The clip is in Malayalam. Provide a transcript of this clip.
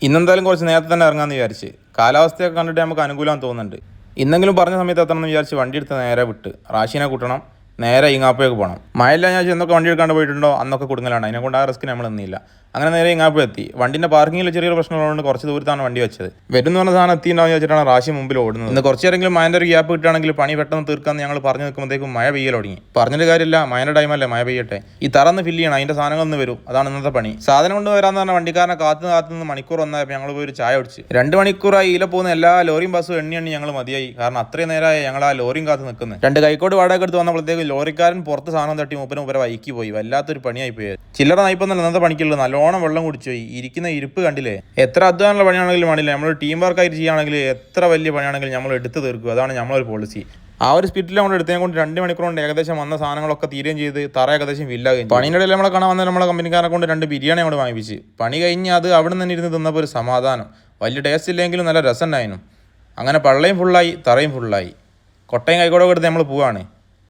ഇന്നെന്തായാലും കുറച്ച് നേരത്തെ തന്നെ ഇറങ്ങാമെന്ന് വിചാരിച്ച്. കാലാവസ്ഥയൊക്കെ കണ്ടിട്ട് നമുക്ക് അനുകൂലം തോന്നുന്നുണ്ട്. ഇന്നെങ്കിലും പറഞ്ഞ സമയത്ത് എത്തണമെന്ന് വിചാരിച്ച് വണ്ടി എടുത്ത് നേരെ വിട്ട് റാഷീനെ കൂട്ടണം. നേരെ ഈങ്ങാപ്പുഴയ്ക്ക് പോകണം. മഴയില്ല ഞാൻ എന്നൊക്കെ വണ്ടി എടുക്കാണ്ട് പോയിട്ടുണ്ടോ അന്നൊക്കെ കുടുങ്ങലാണ്. അതിനെക്കൊണ്ട് ആ റിസ്ക് നമ്മൾ നിന്നില്ല. അങ്ങനെ നേരെ ഈങ്ങാപ്പുഴ എത്തി. വണ്ടിൻ്റെ പാർക്കിങ്ങിൽ ചെറിയൊരു പ്രശ്നമുള്ളതുകൊണ്ട് കുറച്ച് ദൂരത്താണ് വണ്ടി വെച്ചത്. വരുന്ന പറഞ്ഞ സാധനം എത്തിയിട്ടുണ്ടാവും വെച്ചിട്ടാണ് റാഷി മുമ്പിൽ ഓടുന്നത്. ഇന്ന് കുറച്ചേരെങ്കിലും മഴൻ്റെ ഒരു ഗ്യാപ്പ് കിട്ടുകയാണെങ്കിൽ പണി പെട്ടെന്ന് തീർക്കാമെന്ന് ഞങ്ങൾ പറഞ്ഞു നിൽക്കുമ്പോഴത്തേക്കും മഴ പെയ്യൽ തുടങ്ങി. പറഞ്ഞിട്ട് കാര്യമില്ല, മഴയുടെ ടൈമല്ലേ, മഴ പെയ്യട്ടെ. ഈ തറന്ന് ഫില്ല് ചെയ്യണം, അതിൻ്റെ സാധനങ്ങളൊന്ന് വരും. അതാണ് ഇന്നത്തെ പണി. സാധനം കൊണ്ട് വരാമെന്ന് പറഞ്ഞാൽ വണ്ടിക്കാരനെ കാത്തുനിന്ന് മണിക്കൂർ വന്നപ്പോൾ ഞങ്ങൾ പോയി ഒരു ചായ കുടിച്ച്. 2 മണിക്കൂറായി ഈല പോകുന്ന എല്ലാ ലോറിയും ബസ്സും എണ്ണി ഞങ്ങൾ മതിയായി. കാരണം അത്രയും നേരമായി ഞങ്ങൾ ആ ലോറിയും കാത്ത് നിൽക്കുന്നത്. 2 കൈക്കോട് വാടക എടുത്ത് വന്നപ്പോഴത്തേക്ക് ലോറിക്കാരൻ പുറത്ത് സാധനം തട്ടി മൂപ്പര വൈക്കി പോയി. വല്ലാത്തൊരു പണിയായി പോയി. ചില്ലറ നയിപ്പൊന്നല്ല ഇന്നത്തെ പണിക്കുള്ളൂ. നല്ലോണം വെള്ളം കുടിച്ചു പോയി. ഇരിക്കുന്ന ഇരിപ്പ് കണ്ടില്ലേ. എത്ര അധ്വാനമുള്ള പണിയാണെങ്കിലും വേണ്ടില്ല, നമ്മൾ ടീം വർക്കായിട്ട് ചെയ്യുകയാണെങ്കിൽ എത്ര വലിയ പണിയാണെങ്കിലും നമ്മൾ എടുത്ത് തീർക്കും. അതാണ് നമ്മളൊരു പോളിസി. ആ ഒരു സ്പീഡിൽ നമ്മൾ എടുത്തതിനെ കൊണ്ട് 2 മണിക്കൂർ കൊണ്ട് ഏകദേശം വന്ന സാധനങ്ങളൊക്കെ തീരുകയും ചെയ്ത് തറ ഏകദേശം ഫില്ലാകുകയും. പണിയുടെ ഇടയിൽ നമ്മളെ കാണാൻ വന്ന നമ്മളെ കമ്പനിക്കാരെ കൊണ്ട് 2 ബിരിയാണി അങ്ങോട്ട് വാങ്ങിപ്പിച്ച്. പണി കഴിഞ്ഞ് അത് അവിടെ നിന്ന് ഇരുന്ന് തിന്നപ്പോൾ ഒരു സമാധാനം. വലിയ ടേസ്റ്റ് ഇല്ലെങ്കിലും നല്ല രസം ഉണ്ടായിരുന്നു. അങ്ങനെ പള്ളയും ഫുള്ളായി, തറയും ഫുള്ളായി. കൊട്ടയും കൈക്കോടൊക്കെ എടുത്ത് നമ്മൾ പോവാണ്.